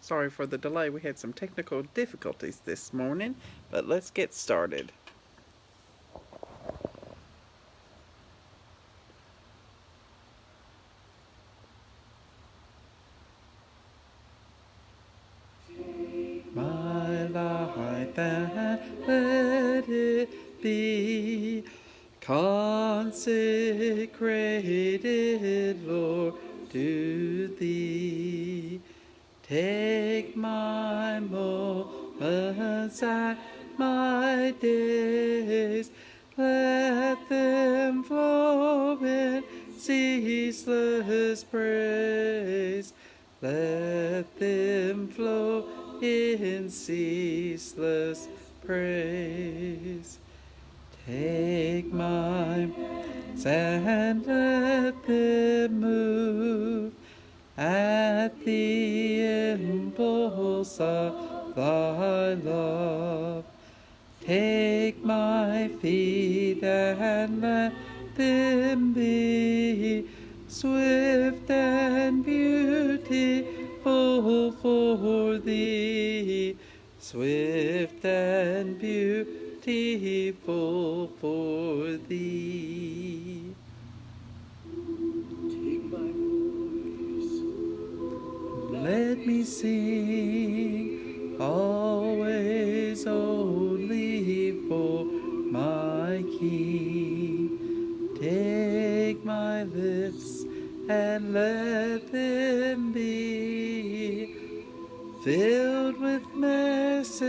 Sorry for the delay. We had some technical difficulties this morning, but let's get started. My life and let it be consecrated, Lord, to Thee. Take my moments and my days, let them flow in ceaseless praise. Let them flow in ceaseless praise. Take my hands and let them move at the impulse of thy love. Take my feet and let them be swift and beautiful for thee, swift and beautiful for thee. Take my voice, Let me sing always only for my King. Take my lips and let them be filled with messages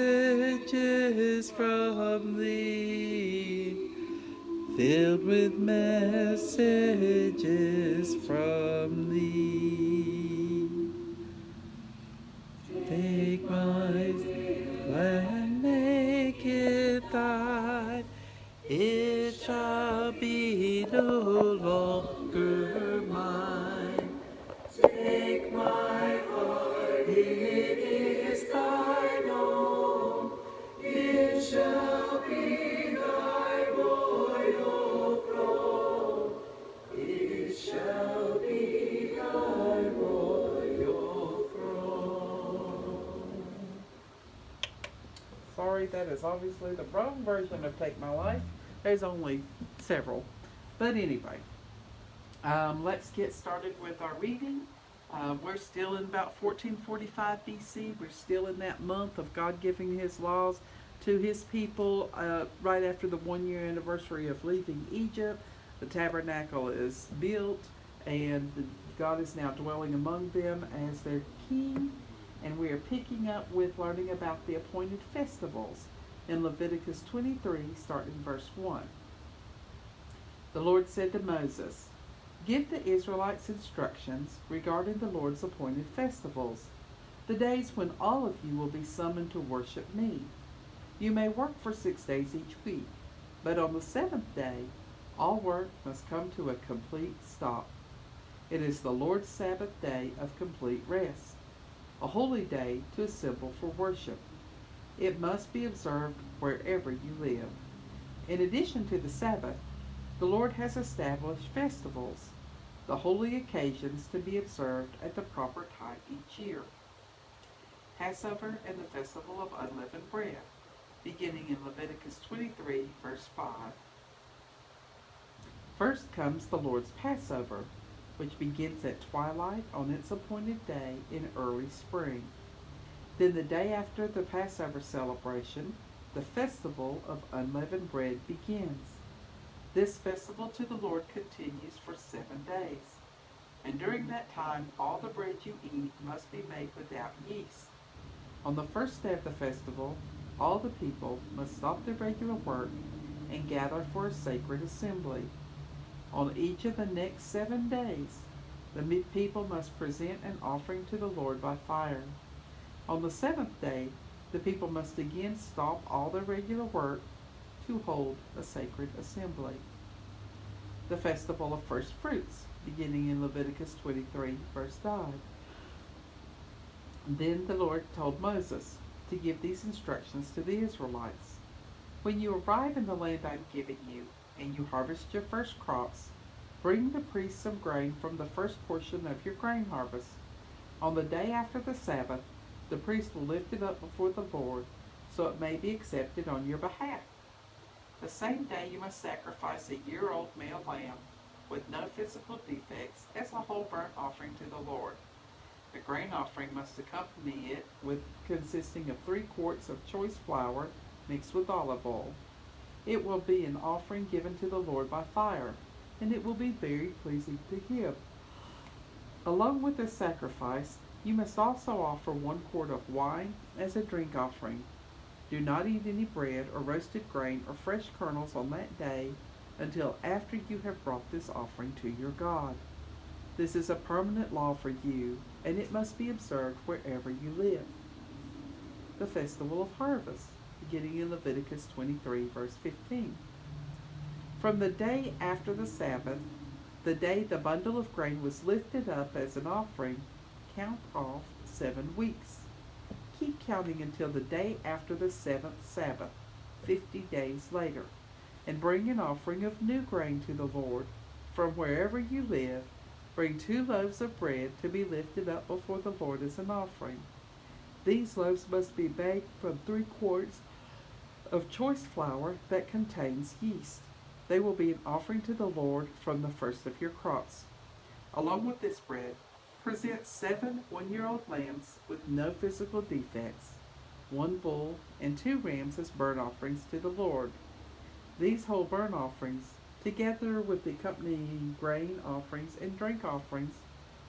from Thee, filled with messages from Thee. Take my and make it thine. It shall be no longer mine. Take my heart, it is thine own. It shall be thy royal throne. It shall be thy royal throne. Sorry, that is obviously the wrong version of Take My Life. There's only several. But anyway, let's get started with our reading. We're still in about 1445 BC. We're still in that month of God giving His laws to His people right after the 1 year anniversary of leaving Egypt. The tabernacle is built, and God is now dwelling among them as their king. And we are picking up with learning about the appointed festivals in Leviticus 23, starting in verse 1. The Lord said to Moses, "Give the Israelites instructions regarding the Lord's appointed festivals, the days when all of you will be summoned to worship me. You may work for 6 days each week, but on the seventh day, all work must come to a complete stop. It is the Lord's Sabbath day of complete rest, a holy day to assemble for worship. It must be observed wherever you live. In addition to the Sabbath, the Lord has established festivals, the holy occasions to be observed at the proper time each year. Passover and the Festival of Unleavened Bread, beginning in Leviticus 23, verse 5. First comes the Lord's Passover, which begins at twilight on its appointed day in early spring. Then the day after the Passover celebration, the Festival of Unleavened Bread begins. This festival to the Lord continues for 7 days, and during that time all the bread you eat must be made without yeast. On the first day of the festival, all the people must stop their regular work and gather for a sacred assembly. On each of the next 7 days, the people must present an offering to the Lord by fire. On the seventh day, the people must again stop all their regular work to hold a sacred assembly. The Festival of First Fruits, beginning in Leviticus 23, verse 5. Then the Lord told Moses to give these instructions to the Israelites. When you arrive in the land I am giving you, and you harvest your first crops, bring the priests some grain from the first portion of your grain harvest. On the day after the Sabbath, The priest will lift it up before the Lord, so it may be accepted on your behalf. The same day you must sacrifice a year-old male lamb with no physical defects as a whole burnt offering to the Lord. The grain offering must accompany it consisting of 3 quarts of choice flour mixed with olive oil. It will be an offering given to the Lord by fire, and it will be very pleasing to Him. Along with this sacrifice, you must also offer 1 quart of wine as a drink offering. Do not eat any bread or roasted grain or fresh kernels on that day until after you have brought this offering to your God. This is a permanent law for you, and it must be observed wherever you live. The Festival of Harvest, beginning in Leviticus 23, verse 15. From the day after the Sabbath, the day the bundle of grain was lifted up as an offering, count off 7 weeks. Keep counting until the day after the 7th Sabbath, 50 days later, and bring an offering of new grain to the Lord. From wherever you live, bring 2 loaves of bread to be lifted up before the Lord as an offering. These loaves must be baked from 3 quarts of choice flour that contains yeast. They will be an offering to the Lord from the first of your crops. Along with this bread, present 7 one-year-old lambs with no physical defects, 1 bull, and 2 rams as burnt offerings to the Lord. These whole burnt offerings, together with the accompanying grain offerings and drink offerings,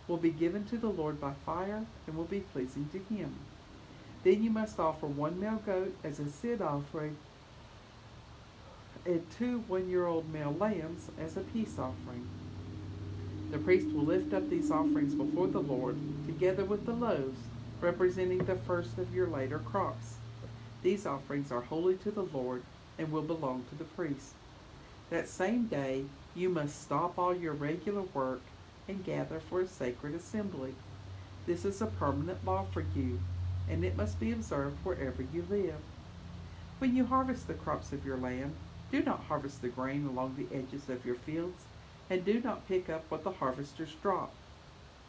will be given to the Lord by fire and will be pleasing to Him. Then you must offer 1 male goat as a sin offering and 2 one-year-old male lambs as a peace offering. The priest will lift up these offerings before the Lord, together with the loaves, representing the first of your later crops. These offerings are holy to the Lord and will belong to the priest. That same day, you must stop all your regular work and gather for a sacred assembly. This is a permanent law for you, and it must be observed wherever you live. When you harvest the crops of your land, do not harvest the grain along the edges of your fields, and do not pick up what the harvesters drop.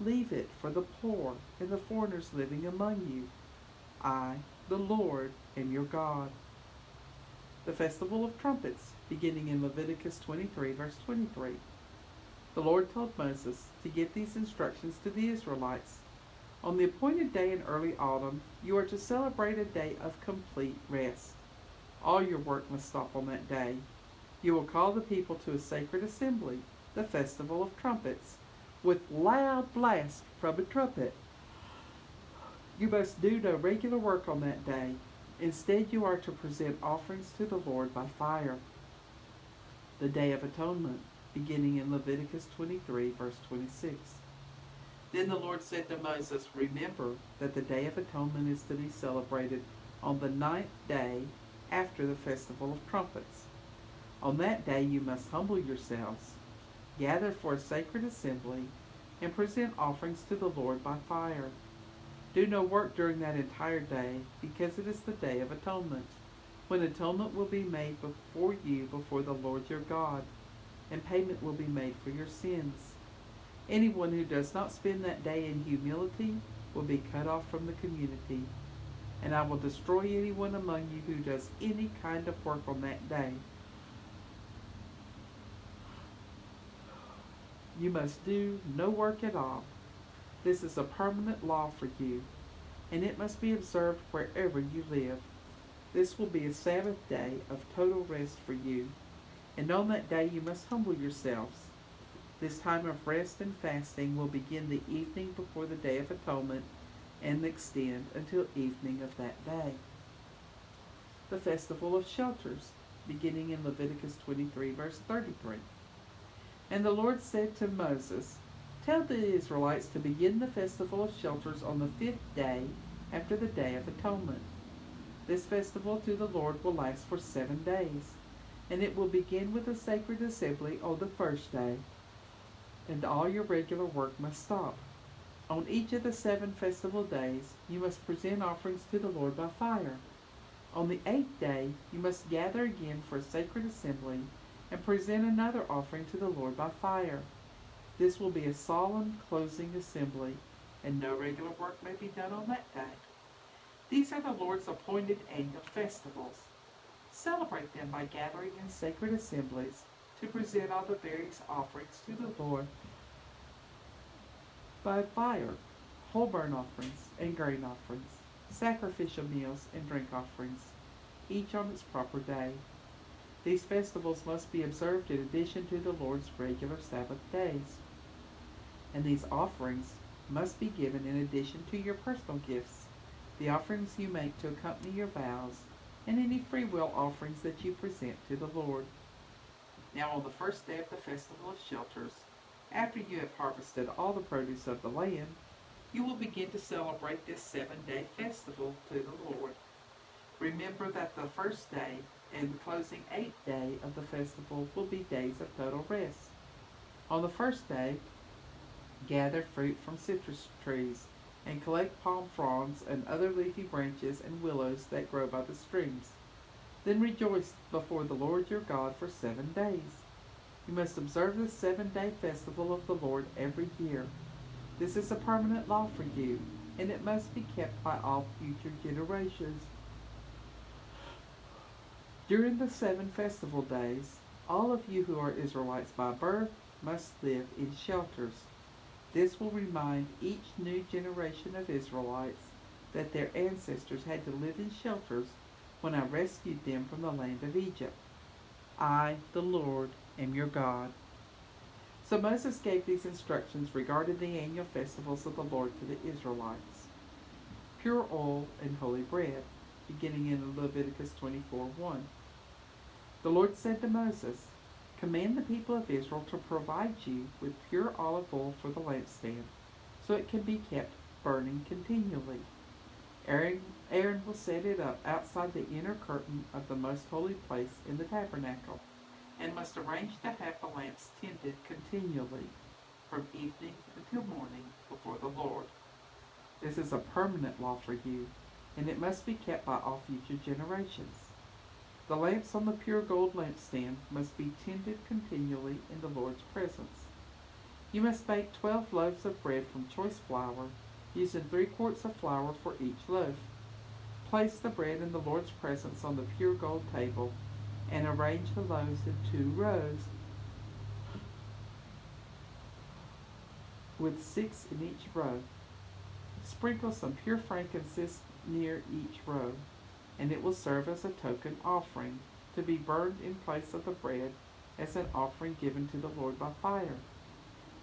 Leave it for the poor and the foreigners living among you. I, the Lord, am your God. The Festival of Trumpets, beginning in Leviticus 23, verse 23. The Lord told Moses to give these instructions to the Israelites. On the appointed day in early autumn, you are to celebrate a day of complete rest. All your work must stop on that day. You will call the people to a sacred assembly, the Festival of Trumpets, with loud blast from a trumpet. You must do no regular work on that day. Instead, you are to present offerings to the Lord by fire. The Day of Atonement, beginning in Leviticus 23, verse 26. Then the Lord said to Moses, remember that the Day of Atonement is to be celebrated on the 9th day after the Festival of Trumpets. On that day you must humble yourselves, gather for a sacred assembly, and present offerings to the Lord by fire. Do no work during that entire day, because it is the Day of Atonement, when atonement will be made before the Lord your God, and payment will be made for your sins. Anyone who does not spend that day in humility will be cut off from the community, and I will destroy anyone among you who does any kind of work on that day. You must do no work at all. This is a permanent law for you, and it must be observed wherever you live. This will be a Sabbath day of total rest for you, and on that day you must humble yourselves. This time of rest and fasting will begin the evening before the Day of Atonement and extend until evening of that day. The Festival of Shelters, beginning in Leviticus 23, verse 33. And the Lord said to Moses, tell the Israelites to begin the Festival of Shelters on the 5th day after the Day of Atonement. This festival to the Lord will last for 7 days, and it will begin with a sacred assembly on the first day, and all your regular work must stop. On each of the 7 festival days, you must present offerings to the Lord by fire. On the 8th day, you must gather again for a sacred assembly and present another offering to the Lord by fire. This will be a solemn closing assembly, and no regular work may be done on that day. These are the Lord's appointed annual festivals. Celebrate them by gathering in sacred assemblies to present all the various offerings to the Lord by fire, whole burnt offerings and grain offerings, sacrificial meals and drink offerings, each on its proper day. These festivals must be observed in addition to the Lord's regular Sabbath days. And these offerings must be given in addition to your personal gifts, the offerings you make to accompany your vows, and any free will offerings that you present to the Lord. Now on the first day of the Festival of Shelters, after you have harvested all the produce of the land, you will begin to celebrate this 7-day festival to the Lord. Remember that the first day and the closing 8th day of the festival will be days of total rest. On the first day, gather fruit from citrus trees and collect palm fronds and other leafy branches and willows that grow by the streams. Then rejoice before the Lord your God for 7 days. You must observe the 7-day festival of the Lord every year. This is a permanent law for you, and it must be kept by all future generations. During the 7 festival days, all of you who are Israelites by birth must live in shelters. This will remind each new generation of Israelites that their ancestors had to live in shelters when I rescued them from the land of Egypt. I, the Lord, am your God. So Moses gave these instructions regarding the annual festivals of the Lord to the Israelites. Pure oil and holy bread, beginning in Leviticus 24:1. The Lord said to Moses, "Command the people of Israel to provide you with pure olive oil for the lampstand, so it can be kept burning continually. Aaron will set it up outside the inner curtain of the most holy place in the tabernacle, and must arrange to have the lamps tended continually, from evening until morning, before the Lord. This is a permanent law for you, and it must be kept by all future generations. The lamps on the pure gold lampstand must be tended continually in the Lord's presence. You must bake 12 loaves of bread from choice flour, using 3 quarts of flour for each loaf. Place the bread in the Lord's presence on the pure gold table, and arrange the loaves in 2 rows, with 6 in each row. Sprinkle some pure frankincense near each row, and it will serve as a token offering, to be burned in place of the bread as an offering given to the Lord by fire.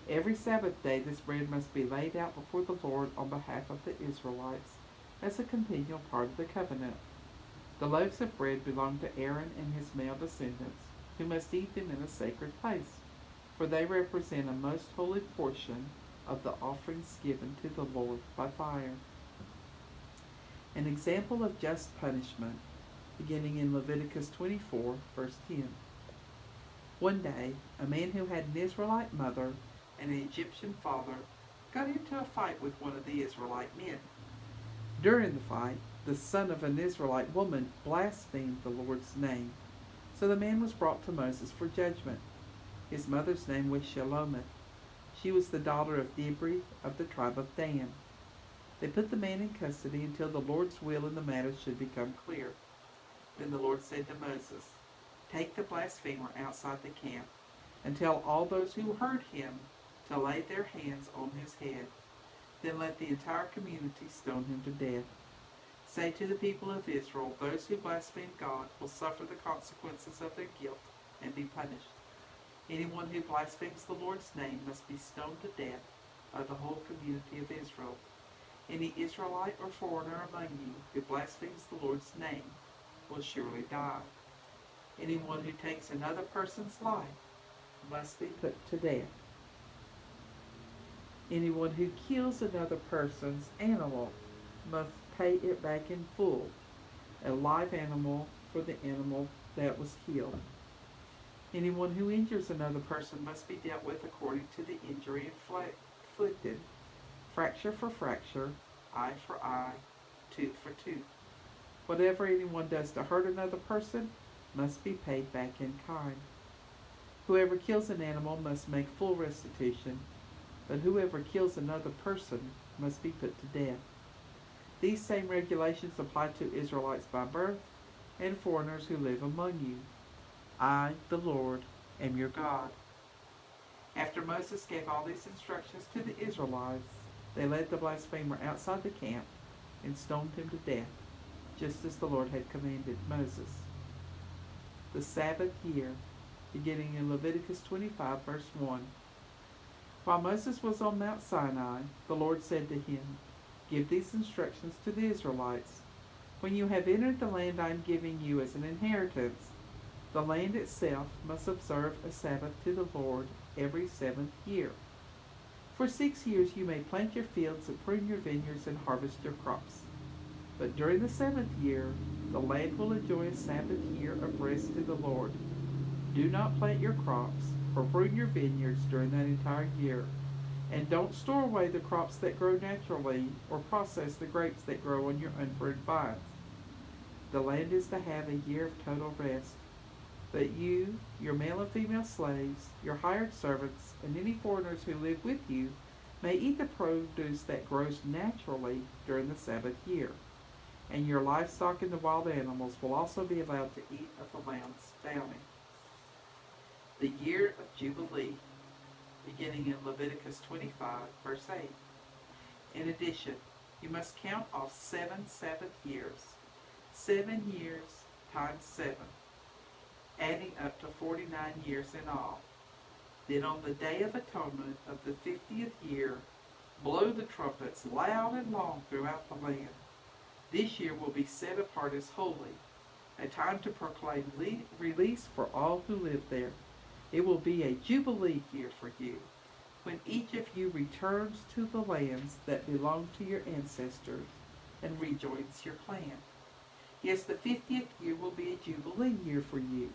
Every Sabbath day this bread must be laid out before the Lord on behalf of the Israelites as a continual part of the covenant. The loaves of bread belong to Aaron and his male descendants, who must eat them in a sacred place, for they represent a most holy portion of the offerings given to the Lord by fire." An example of just punishment, beginning in Leviticus 24, verse 10. One day, a man who had an Israelite mother and an Egyptian father got into a fight with one of the Israelite men. During the fight, the son of an Israelite woman blasphemed the Lord's name. So the man was brought to Moses for judgment. His mother's name was Shelomith. She was the daughter of Dibri of the tribe of Dan. They put the man in custody until the Lord's will in the matter should become clear. Then the Lord said to Moses, "Take the blasphemer outside the camp, and tell all those who heard him to lay their hands on his head. Then let the entire community stone him to death. Say to the people of Israel, those who blaspheme God will suffer the consequences of their guilt and be punished. Anyone who blasphemes the Lord's name must be stoned to death by the whole community of Israel. Any Israelite or foreigner among you who blasphemes the Lord's name will surely die. Anyone who takes another person's life must be put to death. Anyone who kills another person's animal must pay it back in full, a live animal for the animal that was killed. Anyone who injures another person must be dealt with according to the injury inflicted, fracture for fracture, eye for eye, tooth for tooth. Whatever anyone does to hurt another person must be paid back in kind. Whoever kills an animal must make full restitution, but whoever kills another person must be put to death. These same regulations apply to Israelites by birth and foreigners who live among you. I, the Lord, am your God. After Moses gave all these instructions to the Israelites, they led the blasphemer outside the camp and stoned him to death, just as the Lord had commanded Moses. The Sabbath year, beginning in Leviticus 25, verse 1. While Moses was on Mount Sinai, the Lord said to him, "Give these instructions to the Israelites. When you have entered the land I am giving you as an inheritance, the land itself must observe a Sabbath to the Lord every 7th year. For 6 years you may plant your fields and prune your vineyards and harvest your crops. But during the 7th year, the land will enjoy a Sabbath year of rest to the Lord. Do not plant your crops or prune your vineyards during that entire year, and don't store away the crops that grow naturally or process the grapes that grow on your unpruned vines. The land is to have a year of total rest. But you, your male and female slaves, your hired servants, and any foreigners who live with you may eat the produce that grows naturally during the Sabbath year. And your livestock and the wild animals will also be allowed to eat of the land's bounty." The Year of Jubilee, beginning in Leviticus 25, verse 8. In addition, you must count off 7 Sabbath years. 7 years times 7, adding up to 49 years in all. Then on the Day of Atonement of the 50th year, blow the trumpets loud and long throughout the land. This year will be set apart as holy, a time to proclaim release for all who live there. It will be a jubilee year for you, when each of you returns to the lands that belong to your ancestors and rejoins your clan. Yes, the 50th year will be a jubilee year for you.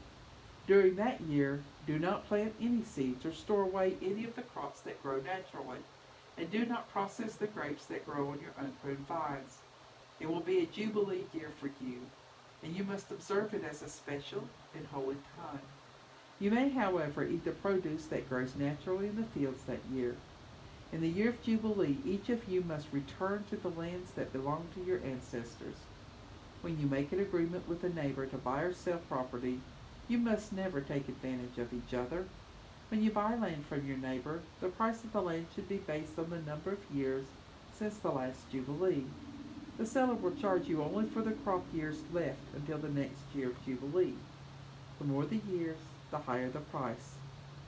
During that year, do not plant any seeds or store away any of the crops that grow naturally, and do not process the grapes that grow on your unpruned vines. It will be a jubilee year for you, and you must observe it as a special and holy time. You may, however, eat the produce that grows naturally in the fields that year. In the year of Jubilee, each of you must return to the lands that belong to your ancestors. When you make an agreement with a neighbor to buy or sell property, you must never take advantage of each other. When you buy land from your neighbor, the price of the land should be based on the number of years since the last Jubilee. The seller will charge you only for the crop years left until the next year of Jubilee. The more the years, the higher the price.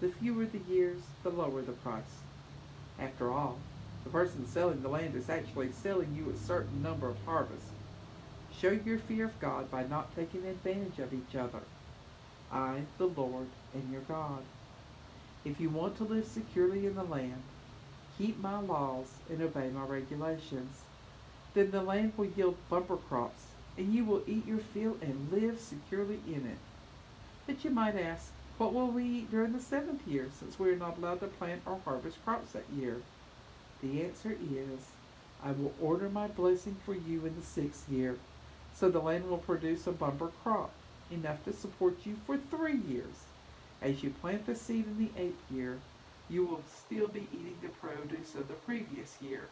The fewer the years, the lower the price. After all, the person selling the land is actually selling you a certain number of harvests. Show your fear of God by not taking advantage of each other. I, the Lord, am your God. If you want to live securely in the land, keep my laws and obey my regulations. Then the land will yield bumper crops, and you will eat your fill and live securely in it. But you might ask, what will we eat during the 7th year, since we are not allowed to plant or harvest crops that year? The answer is, I will order my blessing for you in the 6th year, so the land will produce a bumper crop, enough to support you for 3 years. As you plant the seed in the 8th year, you will still be eating the produce of the previous year.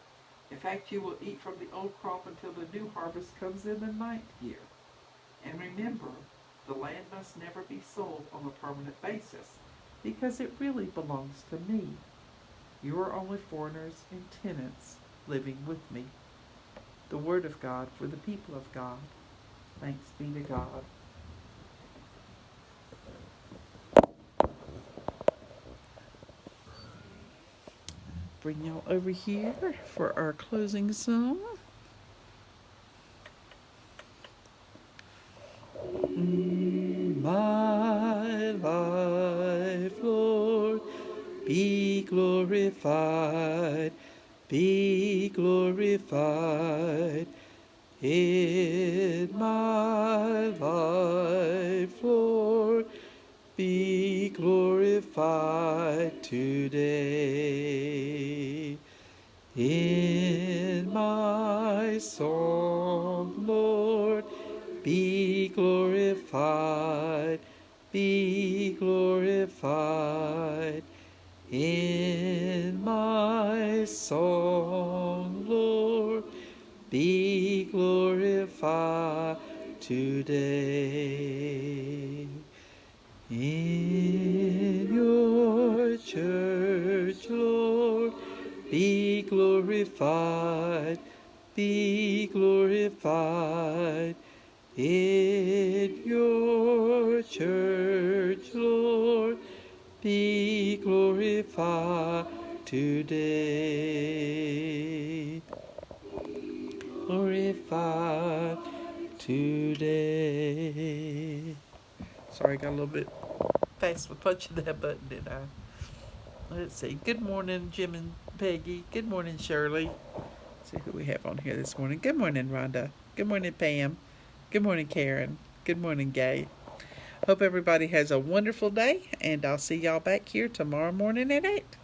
In fact, you will eat from the old crop until the new harvest comes in the 9th year. And remember, the land must never be sold on a permanent basis, because it really belongs to me. You are only foreigners and tenants living with me. The word of God for the people of God. Thanks be to God. Bring y'all over here for our closing song. My life, Lord, be glorified, be glorified. In my life, Lord, be glorified today. In my song, Lord, be glorified, be glorified. In my song, Lord, be glorified today. In your church, Lord, be glorified, be glorified. In your church, Lord, be glorified today. Glorified today. Sorry, I got a little bit fast with punching that button, didn't I? Let's see. Good morning, Jim and Peggy. Good morning, Shirley. Let's see who we have on here this morning. Good morning, Rhonda. Good morning, Pam. Good morning, Karen. Good morning, Gay. Hope everybody has a wonderful day, and I'll see y'all back here tomorrow morning at 8.